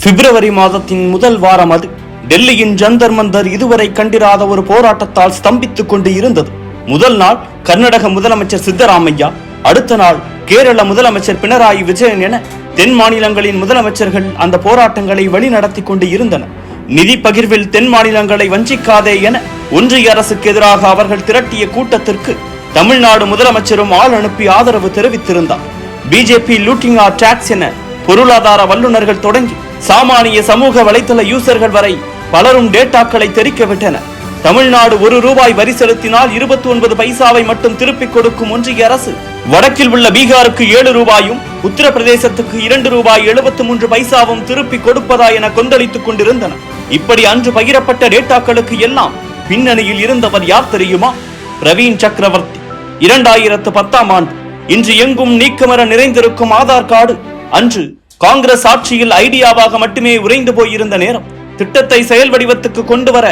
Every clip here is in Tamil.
பிப்ரவரி மாதத்தின் முதல் வாரம் அது. டெல்லியின் ஜந்தர் மந்தர் இதுவரை கண்டிராத ஒரு போராட்டத்தால் ஸ்தம்பித்துக் கொண்டு இருந்தது. முதல் நாள் கர்நாடக முதலமைச்சர் சித்தராமையா, அடுத்த நாள் கேரள முதலமைச்சர் பினராயி விஜயன் என தென் மாநிலங்களின் முதலமைச்சர்கள் அந்த போராட்டங்களை வழிநடத்தி கொண்டு இருந்தனர். நிதி பகிர்வில் தென் மாநிலங்களை வஞ்சிக்காதே என ஒன்றிய அரசுக்கு எதிராக அவர்கள் திரட்டிய கூட்டத்திற்கு தமிழ்நாடு முதலமைச்சரும் ஆள் அனுப்பி ஆதரவு தெரிவித்திருந்தார். பிஜேபி லூட்டிங் ஆர் டாக்ஸ் என பொருளாதார வல்லுநர்கள் தொடங்கி சாமானிய சமூக வலைத்தள யூசர்கள் வரை பலரும் டேட்டாக்களை தெரிக்க விட்டனர். தமிழ்நாடு ₹1 வரி செலுத்தினால் 29 பைசாவை மட்டும் திருப்பிக் கொடுக்கும் ஒன்றிய அரசு வடக்கில் உள்ள பீகாருக்கு ₹7, உத்தரப்பிரதேசத்துக்கு ₹2.73 திருப்பிக் கொடுப்பதா என கொந்தளித்துக் கொண்டிருந்தனர். இப்படி அன்று பகிரப்பட்ட டேட்டாக்களுக்கு எல்லாம் பின்னணியில் இருந்தவர் யார் தெரியுமா? பிரவீன் சக்கரவர்த்தி. 2010ஆம் ஆண்டு இன்று எங்கும் நீக்கமர நிறைந்திருக்கும் ஆதார் கார்டு அன்று காங்கிரஸ் ஆட்சியில் ஐடியாவாக மட்டுமே உறைந்து போயிருந்த நேரம். திட்டத்தை செயல் வடிவத்துக்கு கொண்டு வர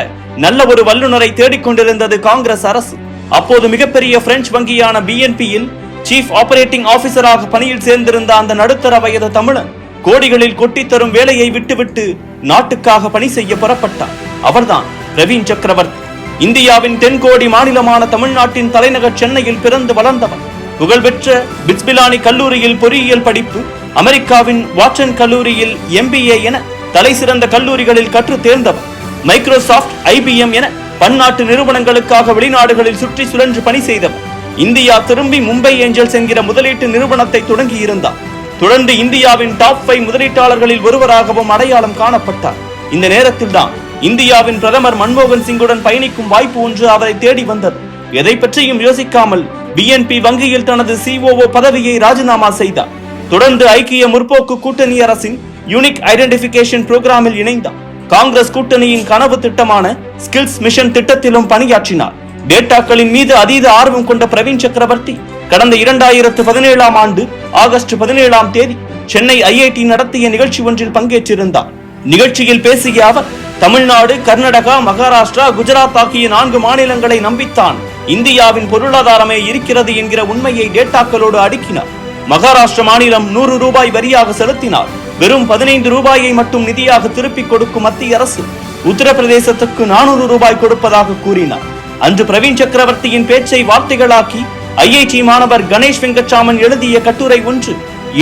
நல்ல ஒரு வல்லுநரை தேடிக்கொண்டிருந்தது காங்கிரஸ் அரசு. அப்போது மிகப்பெரிய பிரெஞ்சு வங்கியான BNPயில் சீஃப் ஆபரேட்டிங் ஆபீசராக பணியில் சேர்ந்திருந்த அந்த நடுத்தர வயது தமிழன் கோடிகளில் கொட்டித்தரும் வேலையை விட்டுவிட்டு நாட்டுக்காக பணி செய்ய புறப்பட்டார். அவர்தான் பிரவீன் சக்கரவர்த்தி. இந்தியாவின் தென்கோடி மாநிலமான தமிழ்நாட்டின் தலைநகர் சென்னையில் பிறந்து வளர்ந்தவர். புகழ்பெற்ற பிட்ஸ்பிலானி கல்லூரியில் பொறியியல் படிப்பு, அமெரிக்காவின் வாட்சன் கல்லூரியில் MBA என தலை சிறந்த கல்லூரிகளில் கற்று தேர்ந்தவர். மைக்ரோசாப்ட், IBM என பன்னாட்டு நிறுவனங்களுக்காக வெளிநாடுகளில் சுற்றி சுழன்று பணி செய்தவர். இந்தியா திரும்பி மும்பை ஏஞ்சல்ஸ் என்கிற முதலீட்டு நிறுவனத்தை தொடங்கி இருந்தார். தொடர்ந்து இந்தியாவின் டாப் 5 முதலீட்டாளர்களில் ஒருவராகவும் அடையாளம் காணப்பட்டார். இந்த நேரத்தில் தான் இந்தியாவின் பிரதமர் மன்மோகன் சிங்குடன் பயணிக்கும் வாய்ப்பு ஒன்று அவரை தேடி வந்தது. எதை பற்றியும் யோசிக்காமல் BNP வங்கியில் தனது COO பதவியை ராஜினாமா செய்தார். தொடர்ந்து ஐக்கிய முற்போக்கு கூட்டணி அரசின் யூனிக் ஐடென்டிபிகேஷன் புரோகிராமில் இணைந்தார். காங்கிரஸ் கூட்டணியின் கனவு திட்டமான ஸ்கில்ஸ் மிஷன் திட்டத்திலும் பணியாற்றினார். டேட்டாக்களின் மீது அதீத ஆர்வம் கொண்ட பிரவீன் சக்கரவர்த்தி கடந்த 2017ஆம் ஆண்டு ஆகஸ்ட் 17ஆம் தேதி சென்னை IIT நடத்திய நிகழ்ச்சி ஒன்றில் பங்கேற்றிருந்தார். நிகழ்ச்சியில் பேசிய அவர், தமிழ்நாடு, கர்நாடகா, மகாராஷ்டிரா, குஜராத் ஆகிய 4 மாநிலங்களை நம்பித்தான் இந்தியாவின் பொருளாதாரமே இருக்கிறது என்கிற உண்மையை டேட்டாக்களோடு அடுக்கினார். மகாராஷ்டிர மாநிலம் ₹100 வரியாக செலுத்தினார். வெறும் ₹15 மட்டும் நிதியாக திருப்பிக் கொடுக்கும் மத்திய அரசு உத்தரப்பிரதேசத்துக்கு ₹400 கொடுப்பதாக கூறினார். அன்று பிரவீன் சக்கரவர்த்தியின் பேச்சை வார்த்தைகளாக்கி IIT மாணவர் கணேஷ் வெங்கட்ராமன் எழுதிய கட்டுரை ஒன்று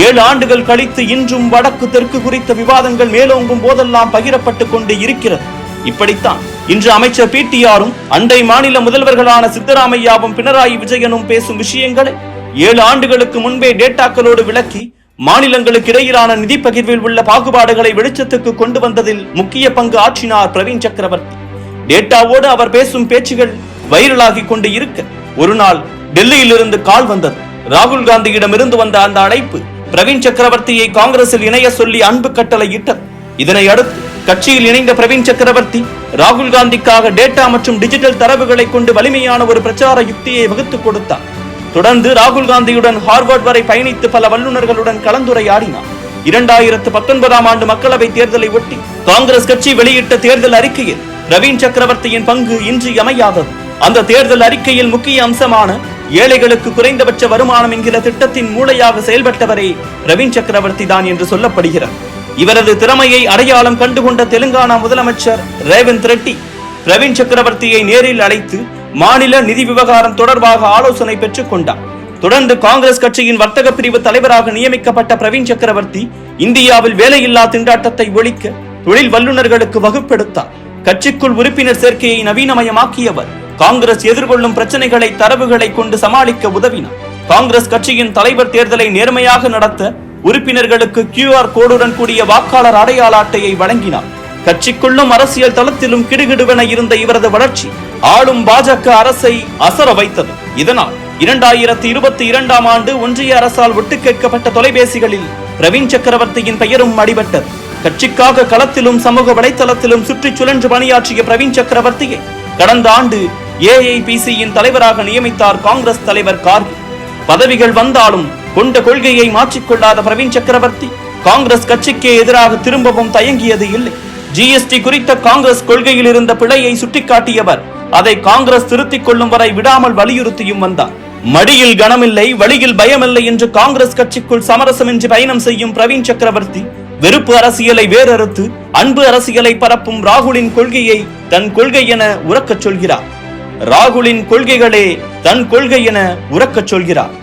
7 ஆண்டுகள் கழித்து இன்றும் வடக்கு தெற்கு குறித்த விவாதங்கள் மேலோங்கும் போதெல்லாம் பகிரப்பட்டு கொண்டு இருக்கிறது. இப்படித்தான் இன்று அமைச்சர் PTRம் அண்டை மாநில முதல்வர்களான சித்தராமையாவும் பினராயி விஜயனும் பேசும் விஷயங்களை 7 ஆண்டுகளுக்கு முன்பே டேட்டாக்களோடு விளக்கி மாநிலங்களுக்கு இடையிலான நிதி பகிர்வில் உள்ள பாகுபாடுகளை வெளிச்சத்துக்கு கொண்டு வந்ததில் முக்கிய பங்கு ஆற்றினார் பிரவீன் சக்கரவர்த்தி. டேட்டாவோடு அவர் பேசும் பேச்சுகள் வைரலாகி கொண்டு இருக்க ஒரு நாள் டெல்லியில் இருந்து கால் வந்தது. ராகுல் காந்தியிடமிருந்து வந்த அந்த அழைப்பு பிரவீன் சக்கரவர்த்தியை காங்கிரஸில் இணைய சொல்லி அன்பு கட்டளை இட்டது. இதனை அடுத்து கட்சியில் இணைந்த பிரவீன் சக்கரவர்த்தி ராகுல் காந்திக்காக டேட்டா மற்றும் டிஜிட்டல் தரவுகளை கொண்டு வலிமையான ஒரு பிரச்சார யுக்தியை வகுத்துக் கொடுத்தார். தொடர்ந்து ராகுல் காந்தியுடன் ஹார்வர்ட் வரை பயணித்து பல வல்லுநர்களுடன் கலந்துரையாடினார். 2019ஆம் ஆண்டு மக்களவை தேர்தலை ஒட்டி காங்கிரஸ் கட்சி வெளியிட்ட தேர்தல் அறிக்கையில் பிரவீன் சக்கரவர்த்தியின் பங்கு இன்றியமையாதது. அந்த தேர்தல் அறிக்கையில் முக்கிய அம்சமான ஏழைகளுக்கு குறைந்தபட்ச வருமானம் என்கிற திட்டத்தின் மூளையாக செயல்பட்டவரே பிரவீன் சக்கரவர்த்தி தான் என்று சொல்லப்படுகிறார். இவரது திறமையை அடையாளம் கண்டுகொண்ட தெலுங்கானா முதலமைச்சர் ரேவந்த் ரெட்டி பிரவீன் சக்கரவர்த்தியை நேரில் அழைத்து மாநில நிதி விவகாரம் தொடர்பாக ஆலோசனை பெற்றுக் கொண்டார். தொடர்ந்து காங்கிரஸ் கட்சியின் வர்த்தக பிரிவு தலைவராக நியமிக்கப்பட்ட பிரவீன் சக்கரவர்த்தி இந்தியாவில் வேலையில்லா திண்டாட்டத்தை ஒழிக்க தொழில் வல்லுநர்களுக்கு வகுப்பெடுத்தார். கட்சிக்குள் உறுப்பினர் சேர்க்கையை நவீனமயமாக்கியவர். காங்கிரஸ் எதிர்கொள்ளும் பிரச்சனைகளை தரவுகளை கொண்டு சமாளிக்க உதவினார். காங்கிரஸ் கட்சியின் தலைவர் தேர்தலை நேர்மையாக நடத்த உறுப்பினர்களுக்கு QR கோடுடன் கூடிய வாக்காளர் அடையாள அட்டையை வழங்கினார். கட்சிக்குள்ளும் அரசியல் தளத்திலும் கிடுகிடுவென இருந்த இவரது வளர்ச்சி ஆளும் பாஜக அரசை அசர வைத்தது. இதனால் 2022ஆம் ஆண்டு ஒன்றிய அரசால் ஒட்டு கேட்கப்பட்ட தொலைபேசிகளில் பிரவீன் சக்கரவர்த்தியின் பெயரும் அடிபட்டது. கட்சிக்காக களத்திலும் சமூக வலைத்தளத்திலும் சுற்றி சுழன்று பணியாற்றிய பிரவீன் சக்கரவர்த்தியை கடந்த ஆண்டு AIPCயின் தலைவராக நியமித்தார் காங்கிரஸ் தலைவர் கார்கே. பதவிகள் வந்தாலும் கொண்ட கொள்கையை மாற்றிக்கொள்ளாத பிரவீன் சக்கரவர்த்தி காங்கிரஸ் கட்சிக்கு எதிராக திரும்பவும் தயங்கியது இல்லை. GST குறித்த காங்கிரஸ் கொள்கையில் இருந்த பிழையை சுட்டிக்காட்டியவர் அதை காங்கிரஸ் திருத்திக் கொள்ளும் வரை விடாமல் வலியுறுத்தியும் வந்தார். மடியில் கனமில்லை, வழியில் பயமில்லை என்று காங்கிரஸ் கட்சிக்குள் சமரசமின்றி பயணம் செய்யும் பிரவீன் சக்கரவர்த்தி வெறுப்பு அரசியலை வேறறுத்து அன்பு அரசியலை பரப்பும் ராகுலின் கொள்கையை தன் கொள்கை என உரக்கச் சொல்கிறார். ராகுலின் கொள்கைகளே தன் கொள்கை என உரக்கச் சொல்கிறார்.